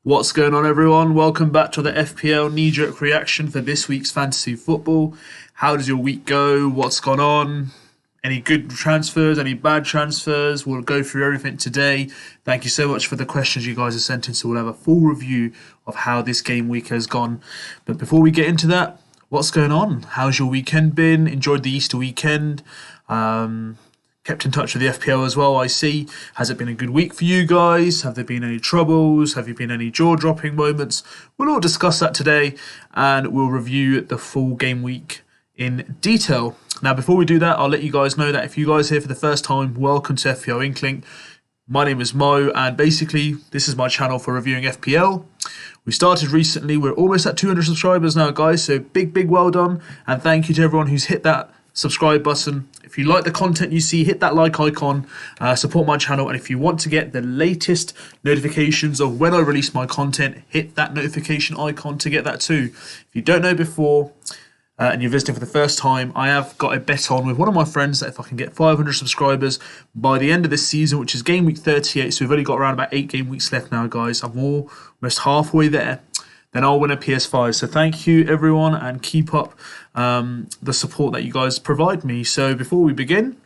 What's going on, everyone? Welcome back to the FPL Kneejerk reaction for this week's fantasy football. How does your week go? What's gone on? Any good transfers? Any bad transfers? We'll go through everything today. Thank you so much for the questions you guys have sent in, so we'll have a full review of how this game week has gone. But before we get into that, what's going on? How's your weekend been? Enjoyed the Easter weekend? Kept in touch with the FPL as well, I see. Has it been a good week for you guys? Have there been any troubles? Have you been any jaw-dropping moments? We'll all discuss that today, and we'll review the full game week in detail. Now, before we do that, I'll let you guys know that if you guys are here for the first time, welcome to FPL Inkling. My name is Mo, and basically, this is my channel for reviewing FPL. We started recently. We're almost at 200 subscribers now, guys, so big well done, and thank you to everyone who's hit that subscribe button. If you like the content you see, hit that like icon, support my channel, and if you want to get the latest notifications of when I release my content, hit that notification icon to get that too. If you don't know before and you're visiting for the first time, I have got a bet on with one of my friends that if I can get 500 subscribers by the end of this season, which is game week 38, so we've only got around about 8 game weeks left now, guys. I'm almost halfway there. Then I'll win a PS5. So thank you, everyone, and keep up the support that you guys provide me. So before we begin,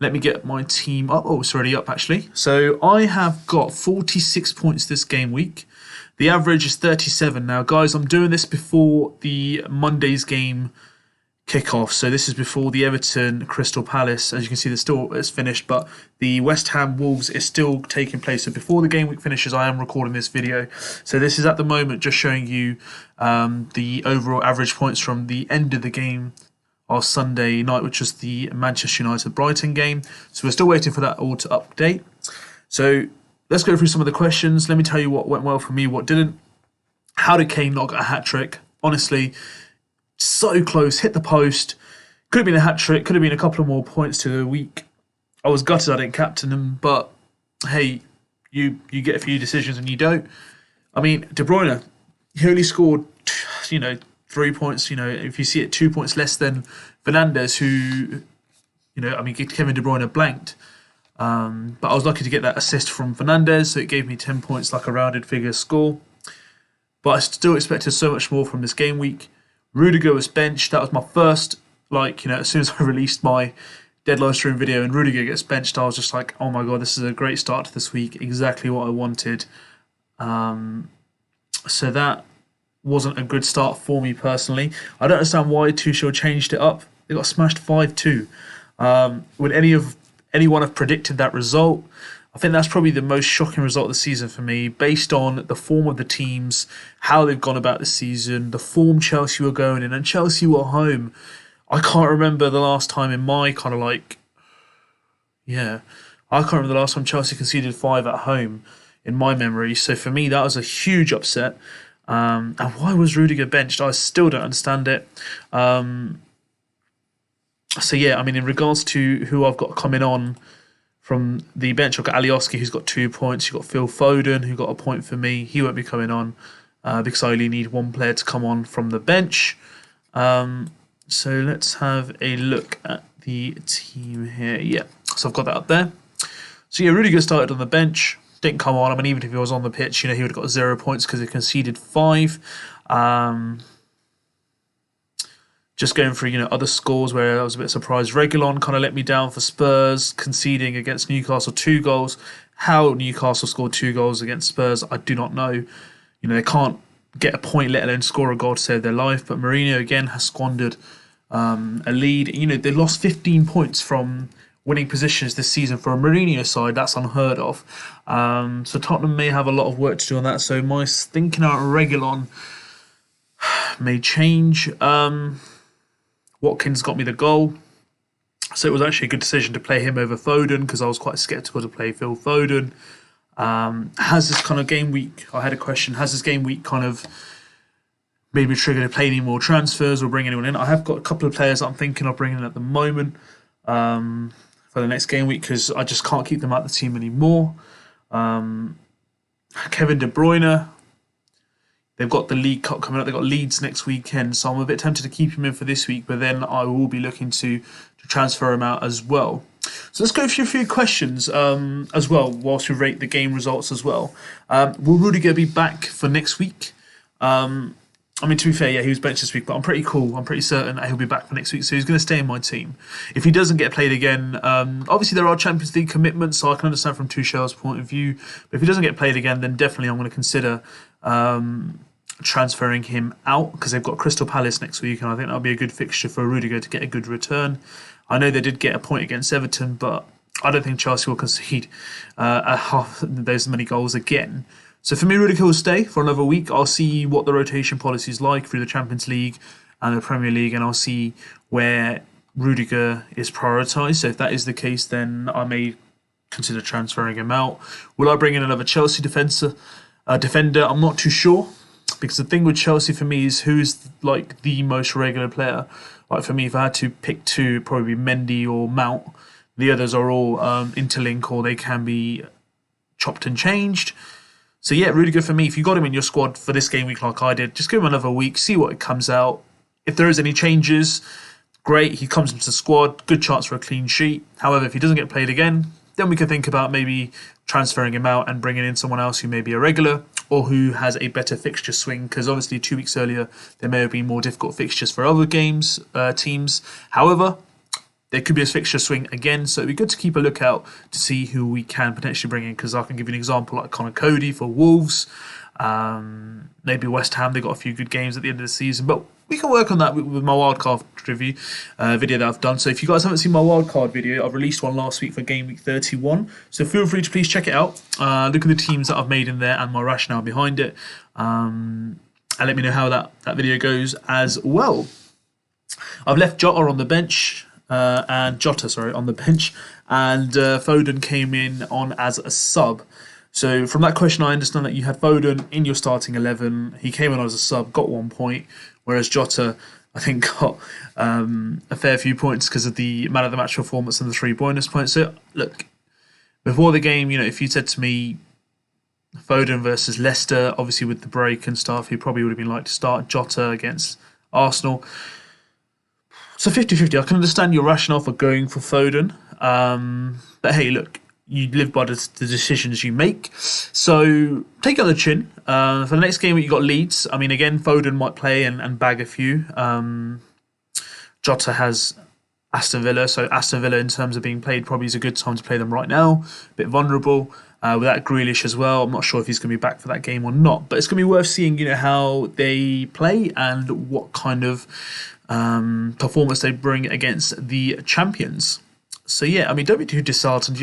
let me get my team up. Oh, it's already up, actually. So I have got 46 points this game week. The average is 37. Now, guys, I'm doing this before the Monday's game kickoff. So this is before the Everton Crystal Palace. As you can see, it's finished, but the West Ham Wolves is still taking place. So before the game week finishes, I am recording this video. So this is at the moment just showing you the overall average points from the end of the game of Sunday night, which was the Manchester United Brighton game. So we're still waiting for that all to update. So let's go through some of the questions. Let me tell you what went well for me, what didn't. How did Kane not get a hat trick? Honestly, so close, hit the post. Could have been a hat trick, could have been a couple of more points to the week. I was gutted I didn't captain him, but hey, you get a few decisions and you don't. I mean, De Bruyne, he only scored, 3 points. If you see it, 2 points less than Fernandes, who, Kevin De Bruyne blanked. But I was lucky to get that assist from Fernandes, so it gave me 10 points, like a rounded figure score. But I still expected so much more from this game week. Rudiger was benched. That was my first, as soon as I released my dead live stream video and Rudiger gets benched, I was just like, oh my god, this is a great start to this week. Exactly what I wanted. So that wasn't a good start for me personally. I don't understand why Tuchel changed it up. They got smashed 5-2. Would anyone have predicted that result? I think that's probably the most shocking result of the season for me, based on the form of the teams, how they've gone about the season, the form Chelsea were going in, and Chelsea were home. I can't remember the last time in my I can't remember the last time Chelsea conceded 5 at home in my memory. So for me, that was a huge upset. And why was Rudiger benched? I still don't understand it. So yeah, in regards to who I've got coming on from the bench, I've got Alioski, who's got 2 points. You've got Phil Foden, who got a point for me. He won't be coming on because I only need one player to come on from the bench. So let's have a look at the team here. Yeah, so I've got that up there. So yeah, Rudiger started on the bench, didn't come on. Even if he was on the pitch, he would have got 0 points because he conceded 5. Just going through, other scores where I was a bit surprised. Reguilon kind of let me down for Spurs, conceding against Newcastle 2 goals. How Newcastle scored 2 goals against Spurs, I do not know. They can't get a point, let alone score a goal to save their life. But Mourinho, again, has squandered a lead. They lost 15 points from winning positions this season for a Mourinho side. That's unheard of. So Tottenham may have a lot of work to do on that. So my thinking out Reguilon may change. Watkins got me the goal. So it was actually a good decision to play him over Foden because I was quite sceptical to play Phil Foden. Has this kind of game week, I had a question, has this game week kind of made me trigger to play any more transfers or bring anyone in? I have got a couple of players that I'm thinking of bringing in at the moment for the next game week because I just can't keep them out of the team anymore. Kevin De Bruyne, they've got the League Cup coming up. They've got Leeds next weekend, so I'm a bit tempted to keep him in for this week, but then I will be looking to transfer him out as well. So let's go through a few questions as well, whilst we rate the game results as well. Will Rudiger be back for next week? I mean, to be fair, yeah, he was benched this week, but I'm pretty cool. I'm pretty certain that he'll be back for next week, so he's going to stay in my team. If he doesn't get played again, obviously there are Champions League commitments, so I can understand from Tuchel's point of view. But if he doesn't get played again, then definitely I'm going to consider transferring him out because they've got Crystal Palace next week, and I think that'll be a good fixture for Rudiger to get a good return. I know they did get a point against Everton, but I don't think Chelsea will concede half those many goals again. So for me, Rudiger will stay for another week. I'll see what the rotation policy is like through the Champions League and the Premier League, and I'll see where Rudiger is prioritised. So if that is the case, then I may consider transferring him out. Will I bring in another Chelsea defender? I'm not too sure, because the thing with Chelsea for me is who's like the most regular player. Like for me, if I had to pick two, it'd probably be Mendy or Mount. The others are all interlink, or they can be chopped and changed. So yeah, really good for me. If you got him in your squad for this game week like I did, just give him another week, see what comes out. If there is any changes, great. He comes into the squad, good chance for a clean sheet. However, if he doesn't get played again, then we can think about maybe transferring him out and bringing in someone else who may be a regular or who has a better fixture swing, because obviously 2 weeks earlier there may have been more difficult fixtures for other teams. However, there could be a fixture swing again, so it'd be good to keep a lookout to see who we can potentially bring in, because I can give you an example like Connor Cody for Wolves, maybe West Ham. They got a few good games at the end of the season, but we can work on that with my wildcard review video that I've done. So if you guys haven't seen my wildcard video, I've released one last week for Game Week 31, so feel free to please check it out. Look at the teams that I've made in there and my rationale behind it, and let me know how that video goes as well. I've left Jota on the bench. On the bench, and Foden came in on as a sub. So from that question, I understand that you had Foden in your starting 11. He came in as a sub, got 1 point, whereas Jota, I think, got a fair few points because of the man of the match performance and the 3 bonus points. So look, before the game, if you said to me Foden versus Leicester, obviously with the break and stuff, he probably would have been like to start Jota against Arsenal. So 50-50, I can understand your rationale for going for Foden. But hey, look, you live by the decisions you make. So take it on the chin. For the next game, you got Leeds. I mean, again, Foden might play and bag a few. Jota has Aston Villa. So Aston Villa, in terms of being played, probably is a good time to play them right now. A bit vulnerable. With that Grealish as well. I'm not sure if he's going to be back for that game or not. But it's going to be worth seeing, how they play and what kind of performance they bring against the champions. So yeah, I mean, don't be too disheartened.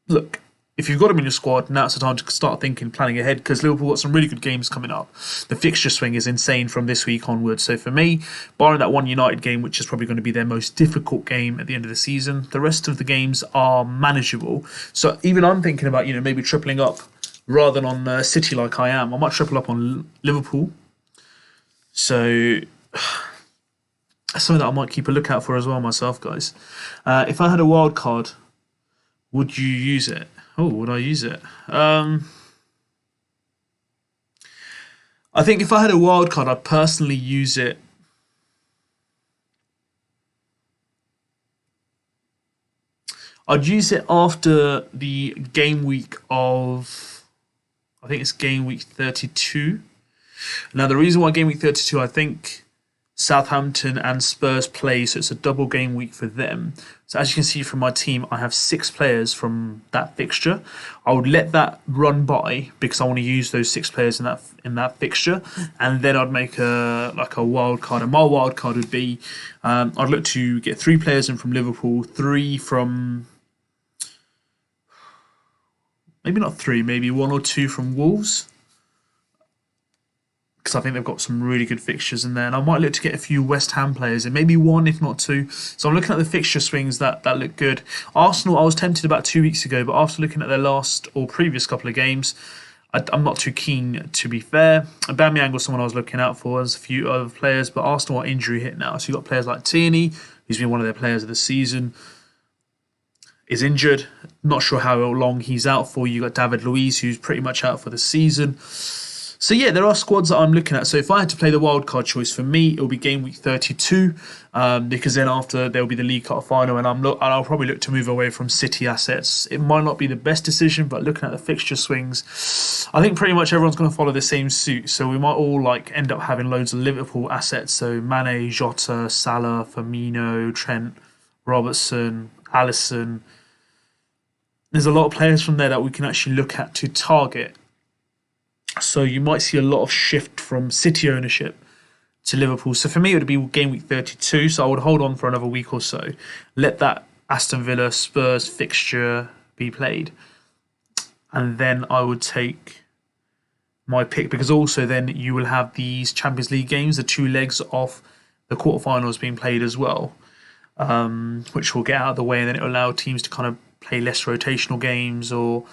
Look, if you've got them in your squad, now it's the time to start planning ahead, because Liverpool got some really good games coming up. The fixture swing is insane from this week onwards. So for me, barring that one United game, which is probably going to be their most difficult game at the end of the season, the rest of the games are manageable. So even I'm thinking about, maybe tripling up rather than on City like I am. I might triple up on Liverpool. So that's something that I might keep a lookout for as well myself, guys. If I had a wild card, would you use it? Oh, would I use it? I think if I had a wild card, I'd personally use it. I'd use it after the game week of, I think it's game week 32. Now, the reason why game week 32, I think Southampton and Spurs play, so it's a double game week for them. So as you can see from my team, I have 6 players from that fixture. I would let that run by because I want to use those 6 players in that fixture, and then I'd make a wild card. And my wild card would be I'd look to get 3 players in from Liverpool, 3 from, maybe not 3, maybe 1 or 2 from Wolves, because I think they've got some really good fixtures in there. And I might look to get a few West Ham players in, maybe 1 if not 2. So I'm looking at the fixture swings that look good. Arsenal, I was tempted about 2 weeks ago, but after looking at their last or previous couple of games, I'm not too keen, to be fair. Aubameyang was someone I was looking out for. There's a few other players, but Arsenal are injury hit now. So you've got players like Tierney, who's been one of their players of the season, is injured. Not sure how long he's out for. You've got David Luiz, who's pretty much out for the season. So yeah, there are squads that I'm looking at. So if I had to play the wildcard choice for me, it will be game week 32, because then after there will be the League Cup final, and I'll probably look to move away from City assets. It might not be the best decision, but looking at the fixture swings, I think pretty much everyone's going to follow the same suit. So we might all end up having loads of Liverpool assets. So Mane, Jota, Salah, Firmino, Trent, Robertson, Alisson. There's a lot of players from there that we can actually look at to target. So you might see a lot of shift from City ownership to Liverpool. So for me, it would be game week 32. So I would hold on for another week or so. Let that Aston Villa Spurs fixture be played. And then I would take my pick, because also then you will have these Champions League games, the 2 legs of the quarterfinals being played as well, which will get out of the way, and then it will allow teams to kind of play less rotational games, or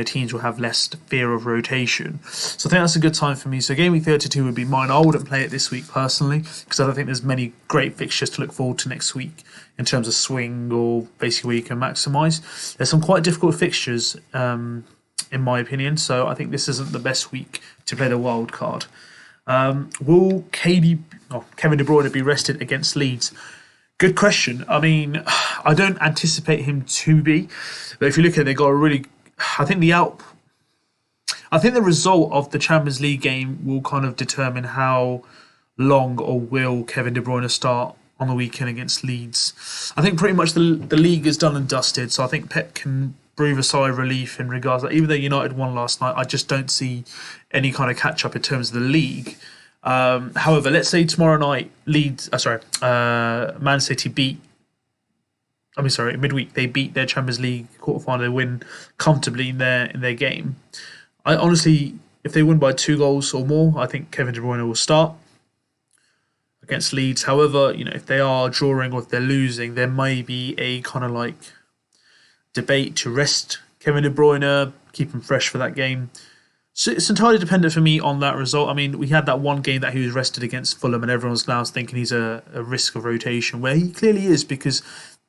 teams will have less fear of rotation. So I think that's a good time for me. So game week 32 would be mine. I wouldn't play it this week personally, because I don't think there's many great fixtures to look forward to next week in terms of swing or basically where you can maximise. There's some quite difficult fixtures in my opinion, so I think this isn't the best week to play the wild card. Will Kevin De Bruyne be rested against Leeds? Good question. I mean, I don't anticipate him to be, but if you look at it, they got a really. I think the result of the Champions League game will kind of determine how long or will Kevin De Bruyne start on the weekend against Leeds. I think pretty much the league is done and dusted, so I think Pep can breathe a sigh of relief in regards that even though United won last night, I just don't see any kind of catch up in terms of the league. However, let's say tomorrow night Man City midweek they beat their Champions League quarterfinal, they win comfortably in their game. I honestly, if they win by 2 goals or more, I think Kevin De Bruyne will start against Leeds. However, if they are drawing or if they're losing, there may be a kind of debate to rest Kevin De Bruyne, keep him fresh for that game. So it's entirely dependent for me on that result. I mean, we had that one game that he was rested against Fulham, and everyone's now thinking he's a risk of rotation, where he clearly is, because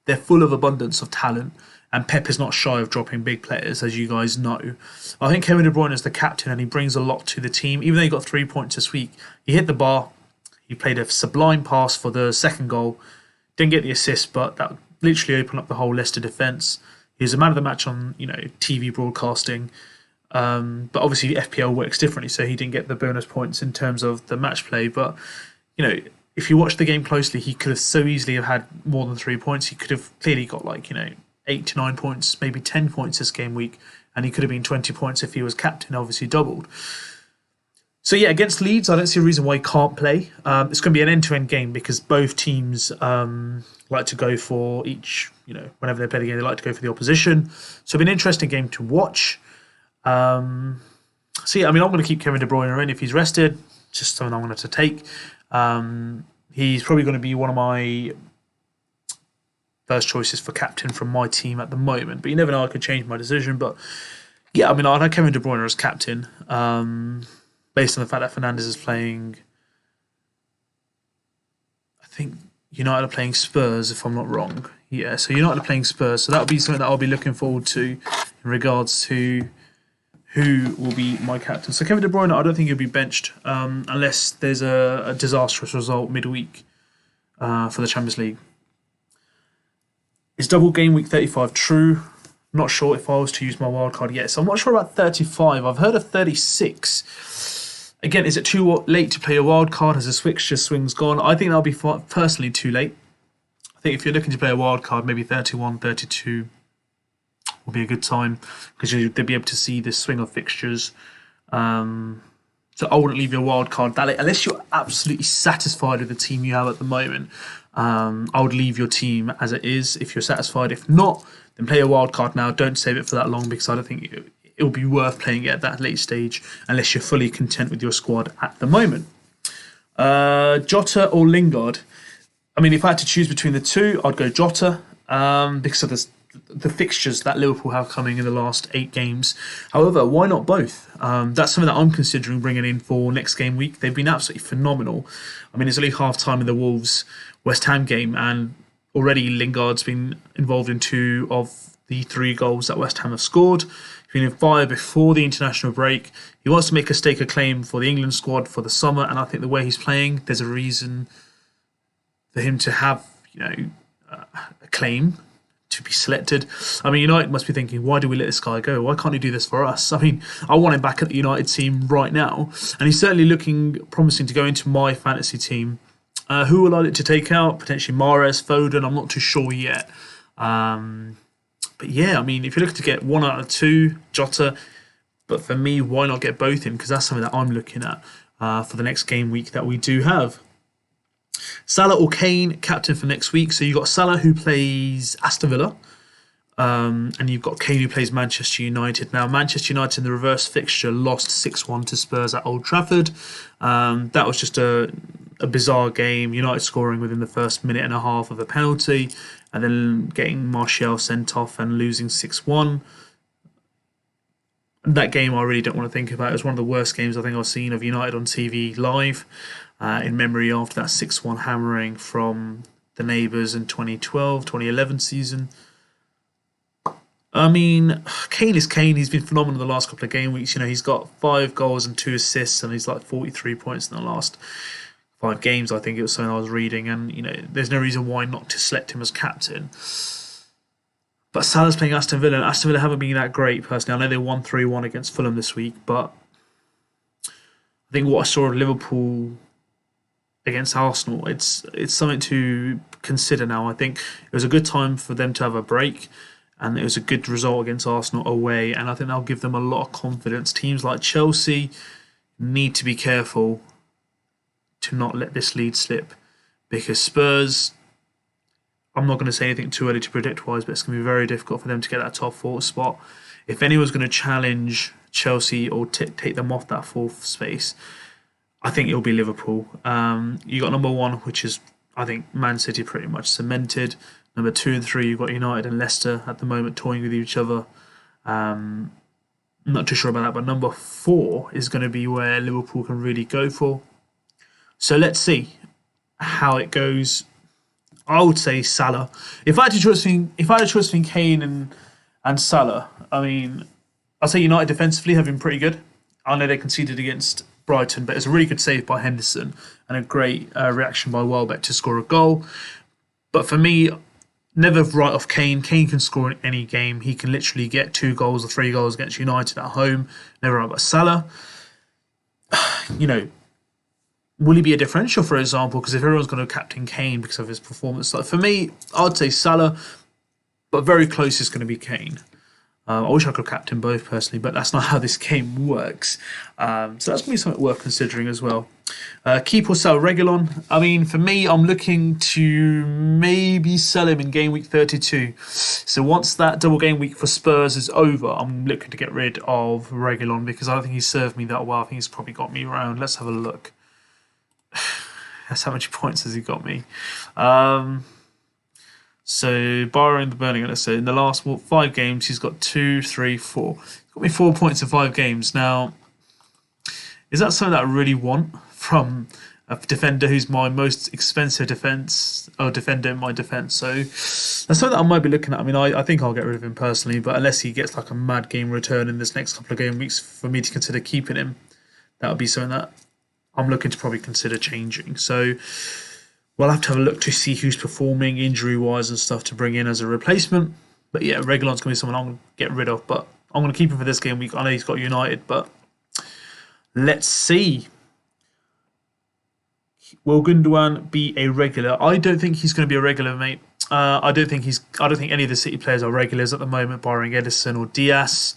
they're full of abundance of talent, and Pep is not shy of dropping big players, as you guys know. I think Kevin De Bruyne is the captain, and he brings a lot to the team. Even though he got 3 points this week, he hit the bar. He played a sublime pass for the second goal. Didn't get the assist, but that literally opened up the whole Leicester defence. He was a man of the match on TV broadcasting. But obviously the FPL works differently, so he didn't get the bonus points in terms of the match play. But if you watch the game closely, he could have so easily have had more than 3 points. He could have clearly got 8 to 9 points, maybe 10 points this game week, and he could have been 20 points if he was captain, obviously doubled. So yeah, against Leeds, I don't see a reason why he can't play. It's going to be an end-to-end game, because both teams like to go for each, whenever they play the game, they like to go for the opposition. So it'll be an interesting game to watch. I'm going to keep Kevin De Bruyne in if he's rested. Just something I'm going to take. He's probably going to be one of my first choices for captain from my team at the moment. But you never know, I could change my decision. But yeah, I'd have Kevin De Bruyne as captain, based on the fact that Fernandes is playing. I think United are playing Spurs, if I'm not wrong. Yeah, so United are playing Spurs. So that'll be something that I'll be looking forward to in regards to who will be my captain. So Kevin De Bruyne, I don't think he'll be benched unless there's a disastrous result midweek for the Champions League. Is double game week 35 true? Not sure if I was to use my wildcard yet. So I'm not sure about 35. I've heard of 36. Again, is it too late to play a wildcard? Has the fixture swings gone? I think that'll be personally too late. I think if you're looking to play a wildcard, maybe 31, 32 will be a good time, because they'll be able to see the swing of fixtures. So I wouldn't leave your wild card that late unless you're absolutely satisfied with the team you have at the moment. I would leave your team as it is if you're satisfied. If not, then play a wild card now. Don't save it for that long, because I don't think it will be worth playing it at that late stage unless you're fully content with your squad at the moment. Jota or Lingard? If I had to choose between the two, I'd go Jota because of the fixtures that Liverpool have coming in the last 8 games. However, why not both? That's something that I'm considering bringing in for next game week. They've been absolutely phenomenal. It's only half time in the Wolves West Ham game, and already Lingard's been involved in 2 of the 3 goals that West Ham have scored. If feeling fired before the international break. He wants to make a stake a claim for the England squad for the summer, and I think the way he's playing, there's a reason for him to have, a claim to be selected. I mean, United must be thinking, why do we let this guy go? Why can't he do this for us? I mean, I want him back at the United team right now, and he's certainly looking promising to go into my fantasy team. Who will I like to take out? Potentially Mahrez, Foden. I'm not too sure yet. But yeah, I mean, if you're looking to get 1 out of 2, Jota. But for me, why not get both in? Because that's something that I'm looking at for the next game week that we do have. Salah or Kane, captain for next week. So you've got Salah who plays Aston Villa. And you've got Kane who plays Manchester United. Now, Manchester United in the reverse fixture lost 6-1 to Spurs at Old Trafford. That was just a bizarre game. United scoring within the first minute and a half of a penalty, and then getting Martial sent off and losing 6-1. That game I really don't want to think about. It was one of the worst games I think I've seen of United on TV live, in memory after that 6-1 hammering from the neighbours in 2012-2011 season. I mean, Kane is Kane. He's been phenomenal the last couple of game weeks. He's got 5 goals and 2 assists, and he's like 43 points in the last 5 games, I think it was something I was reading. And, there's no reason why not to select him as captain. But Salah's playing Aston Villa, and Aston Villa haven't been that great, personally. I know they won 3-1 against Fulham this week, but I think what I saw of Liverpool against Arsenal, it's something to consider now. I think it was a good time for them to have a break, and it was a good result against Arsenal away, and I think that'll give them a lot of confidence. Teams like Chelsea need to be careful to not let this lead slip, because Spurs, I'm not going to say anything too early to predict wise, but it's going to be very difficult for them to get that top 4 spot. If anyone's going to challenge Chelsea or take them off that 4th space, I think it'll be Liverpool. You got number 1, which is, I think, Man City pretty much cemented. Number 2 and 3, you've got United and Leicester at the moment toying with each other. I'm not too sure about that, but number 4 is going to be where Liverpool can really go for. So let's see how it goes. I would say Salah. If I had to choose between Kane and Salah, I mean, I'd say United defensively have been pretty good. I know they conceded against Brighton, but it's a really good save by Henderson and a great reaction by Welbeck to score a goal. But for me, never write off Kane. Kane can score in any game. He can literally get 2 goals or 3 goals against United at home. Never write off Salah. Will he be a differential, for example? Because if everyone's going to captain Kane because of his performance, like for me, I'd say Salah, but very close is going to be Kane. I wish I could captain both personally, but that's not how this game works. So that's going to be something worth considering as well. Keep or sell Reguilon. I mean, for me, I'm looking to maybe sell him in game week 32. So once that double game week for Spurs is over, I'm looking to get rid of Reguilon because I don't think he's served me that well. I think he's probably got me around. Let's have a look. That's how many points has he got me. So, barring the Birmingham, let's say in the last 5 games, he's got 2, 3, 4. He's got me 4 points in 5 games. Now, is that something that I really want from a defender who's my most expensive defender in my defence? So, that's something that I might be looking at. I mean, I think I'll get rid of him personally, but unless he gets like a mad game return in this next couple of game weeks for me to consider keeping him, that would be something that I'm looking to probably consider changing. So we'll have to have a look to see who's performing injury-wise and stuff to bring in as a replacement. But yeah, Reguilon's going to be someone I'm going to get rid of. But I'm going to keep him for this game week. I know he's got United, but let's see. Will Gundogan be a regular? I don't think he's going to be a regular, mate. I don't think any of the City players are regulars at the moment, barring Edison or Diaz.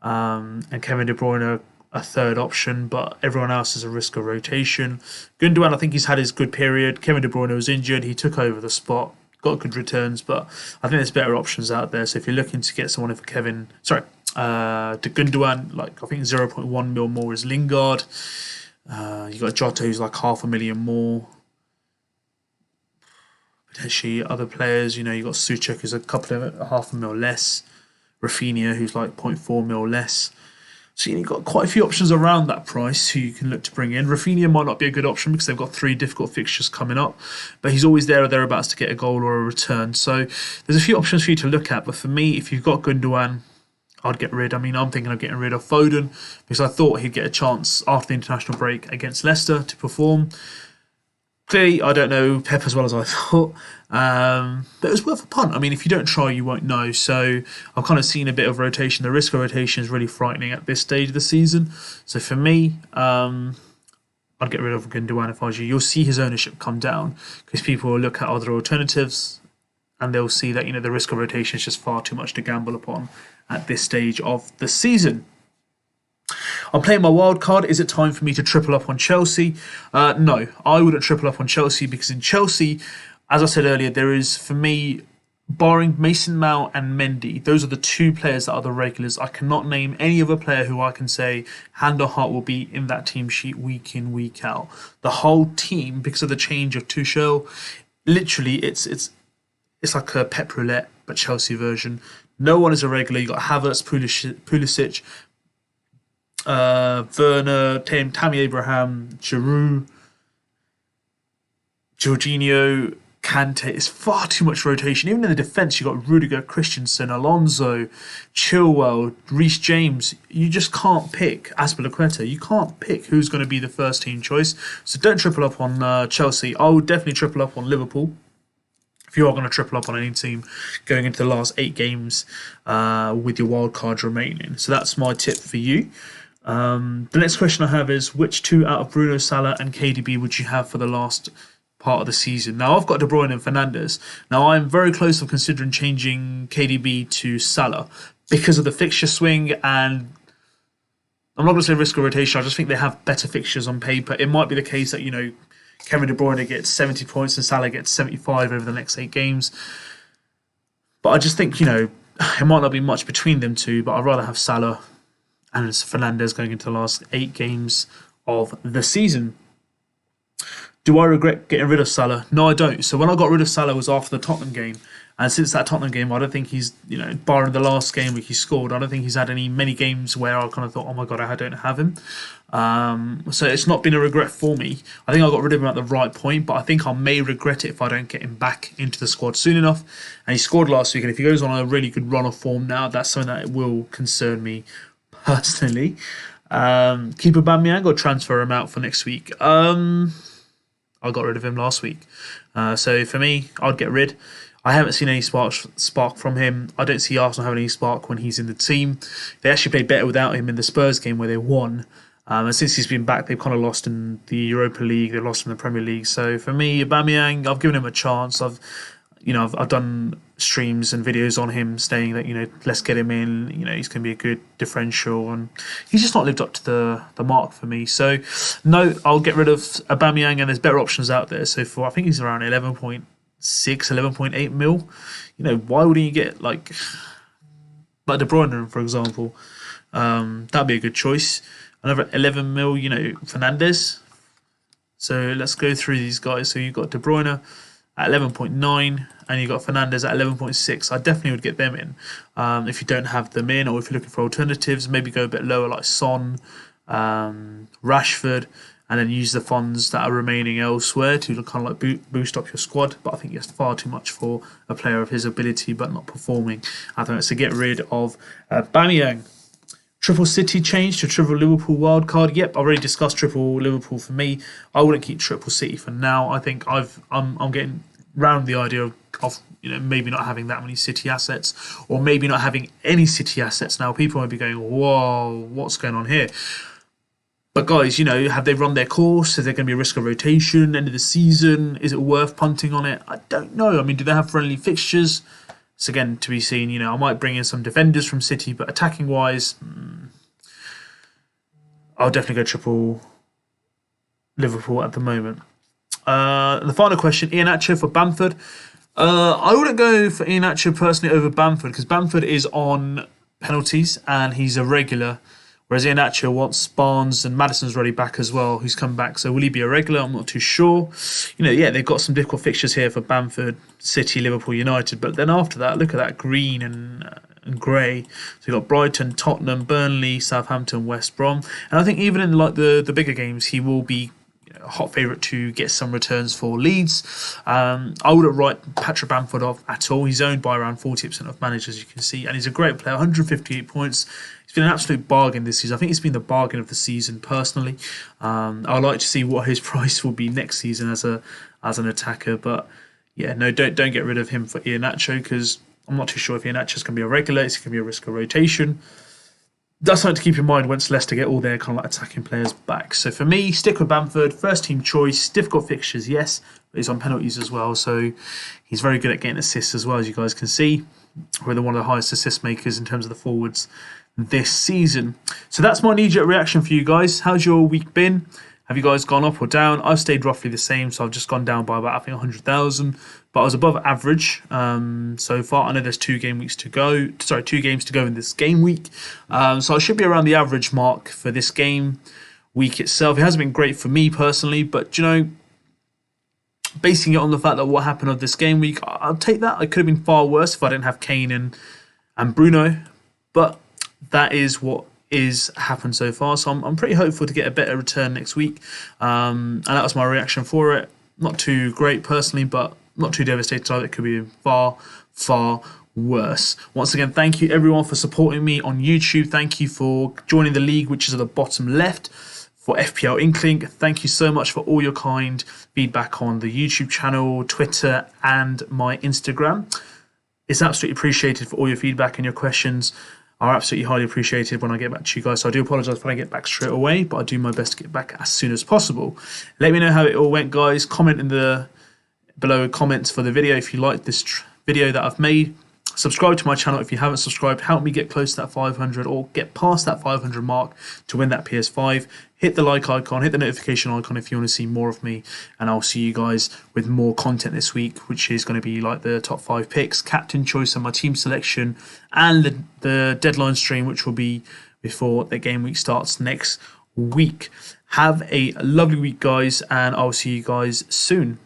And Kevin De Bruyne are a third option, but everyone else is a risk of rotation. Gundogan, I think he's had his good period. Kevin De Bruyne was injured. He took over the spot, got good returns, but I think there's better options out there. So if you're looking to get someone in for to Gundogan, like I think 0.1 mil more is Lingard. You got Jota, who's like $500,000 more. Potentially other players, you got Suchek, who's a couple of $500,000 less. Rafinha, who's like 0.4 mil less. So you've got quite a few options around that price who you can look to bring in. Rafinha might not be a good option because they've got 3 difficult fixtures coming up, but he's always there or thereabouts to get a goal or a return. So there's a few options for you to look at. But for me, if you've got Gundogan, I'd get rid. I mean, I'm thinking of getting rid of Foden because I thought he'd get a chance after the international break against Leicester to perform. Clearly, I don't know Pep as well as I thought, but it was worth a punt. I mean, if you don't try, you won't know. So I've kind of seen a bit of rotation. The risk of rotation is really frightening at this stage of the season. So for me, I'd get rid of Gundogan if I was you. You'll see his ownership come down because people will look at other alternatives and they'll see that the risk of rotation is just far too much to gamble upon at this stage of the season. I'm playing my wild card. Is it time for me to triple up on Chelsea? No, I wouldn't triple up on Chelsea because in Chelsea, as I said earlier, there is, for me, barring Mason Mount and Mendy, those are the two players that are the regulars. I cannot name any other player who I can say hand on heart will be in that team sheet week in, week out. The whole team, because of the change of Tuchel, literally it's like a Pep roulette, but Chelsea version. No one is a regular. You got Havertz, Pulisic, Werner, Tammy Abraham, Giroud, Jorginho, Kante. It's far too much rotation. Even in the defence, you got Rudiger, Christensen, Alonso, Chilwell, Reece James. You just can't pick Azpilicueta. You can't pick who's going to be the first team choice. So don't triple up on Chelsea. I would definitely triple up on Liverpool. If you are going to triple up on any team going into the last 8 games with your wild cards remaining. So that's my tip for you. The next question I have is, which 2 out of Bruno, Salah and KDB would you have for the last part of the season? Now, I've got De Bruyne and Fernandes. Now, I'm very close to considering changing KDB to Salah because of the fixture swing, and I'm not going to say risk of rotation. I just think they have better fixtures on paper. It might be the case that, Kevin De Bruyne gets 70 points and Salah gets 75 over the next 8 games. But I just think, it might not be much between them two, but I'd rather have Salah and Fernandes going into the last 8 games of the season. Do I regret getting rid of Salah? No, I don't. So when I got rid of Salah was after the Tottenham game. And since that Tottenham game, I don't think he's, barring the last game where he scored, I don't think he's had many games where I kind of thought, oh my God, I don't have him. So it's not been a regret for me. I think I got rid of him at the right point, but I think I may regret it if I don't get him back into the squad soon enough. And he scored last week, and if he goes on a really good run of form now, that's something that will concern me personally. Keep Aubameyang or transfer him out for next week? I got rid of him last week. So for me, I'd get rid. I haven't seen any spark from him. I don't see Arsenal having any spark when he's in the team. They actually played better without him in the Spurs game where they won. And since he's been back, they've kind of lost in the Europa League. They've lost in the Premier League. So for me, Aubameyang, I've given him a chance. I've done streams and videos on him saying that, let's get him in. He's going to be a good differential, and he's just not lived up to the mark for me. So no, I'll get rid of Aubameyang, and there's better options out there. So I think he's around 11.6, 11.8 mil. Why wouldn't you get like De Bruyne, for example? That'd be a good choice. Another 11 mil, Fernandes. So let's go through these guys. So you've got De Bruyne at 11.9 and you got Fernandes at 11.6. I definitely would get them in. If you don't have them in, or if you're looking for alternatives, maybe go a bit lower like Son, Rashford, and then use the funds that are remaining elsewhere to kind of like boost up your squad. But I think it's far too much for a player of his ability but not performing. I think it's to get rid of Aubameyang. Triple City change to triple Liverpool wildcard. Yep, I've already discussed triple Liverpool for me. I wouldn't keep triple City for now. I think I'm getting round the idea of maybe not having that many City assets, or maybe not having any City assets now. People might be going, whoa, what's going on here? But guys, have they run their course? Is there going to be a risk of rotation end of the season? Is it worth punting on it? I don't know. I mean, do they have friendly fixtures? It's again to be seen. I might bring in some defenders from City, but attacking wise, I'll definitely go triple Liverpool at the moment. The final question, Iheanacho for Bamford. I wouldn't go for Iheanacho personally over Bamford because Bamford is on penalties and he's a regular. Whereas Iheanacho wants Barnes and Maddison's already back as well, who's come back. So will he be a regular? I'm not too sure. They've got some difficult fixtures here for Bamford, City, Liverpool, United. But then after that, look at that green and grey. So you've got Brighton, Tottenham, Burnley, Southampton, West Brom. And I think even in like the bigger games, he will be a hot favourite to get some returns for Leeds. I wouldn't write Patrick Bamford off at all. He's owned by around 40% of managers, you can see, and he's a great player. 158 points. He's been an absolute bargain this season. I think he's been the bargain of the season personally. I'd like to see what his price will be next season as an attacker, but yeah, no, don't get rid of him for Iheanacho, because I'm not too sure if Iheanacho's going to be a regular. It's going to be a risk of rotation. That's something to keep in mind once Leicester get all their kind of like attacking players back. So for me, stick with Bamford, first team choice. Difficult fixtures, yes, but he's on penalties as well, so he's very good at getting assists as well, as you guys can see. We're one of the highest assist makers in terms of the forwards this season. So that's my knee-jerk reaction for you guys. How's your week been? Have you guys gone up or down? I've stayed roughly the same, so I've just gone down by about, I think, 100,000. But I was above average so far. I know there's 2 games to go in this game week. So I should be around the average mark for this game week itself. It hasn't been great for me personally, but, you know, basing it on the fact that what happened of this game week, I'll take that. It could have been far worse if I didn't have Kane and Bruno. But that is what is happened so far, so I'm pretty hopeful to get a better return next week, and that was my reaction for it. Not too great personally, but not too devastated either. It could be far worse. Once again, thank you everyone for supporting me on YouTube. Thank you for joining the league, which is at the bottom left, for FPL Inkling. Thank you so much for all your kind feedback on the YouTube channel, Twitter, and my Instagram. It's absolutely appreciated for all your feedback, and your questions are absolutely highly appreciated when I get back to you guys. So I do apologise if I get back straight away, but I do my best to get back as soon as possible. Let me know how it all went, guys. Comment in the below comments for the video if you like this video that I've made. Subscribe to my channel if you haven't subscribed. Help me get close to that 500 or get past that 500 mark to win that PS5. Hit the like icon, hit the notification icon if you want to see more of me. And I'll see you guys with more content this week, which is going to be like the top 5 picks, captain choice and my team selection, and the deadline stream, which will be before the game week starts next week. Have a lovely week, guys, and I'll see you guys soon.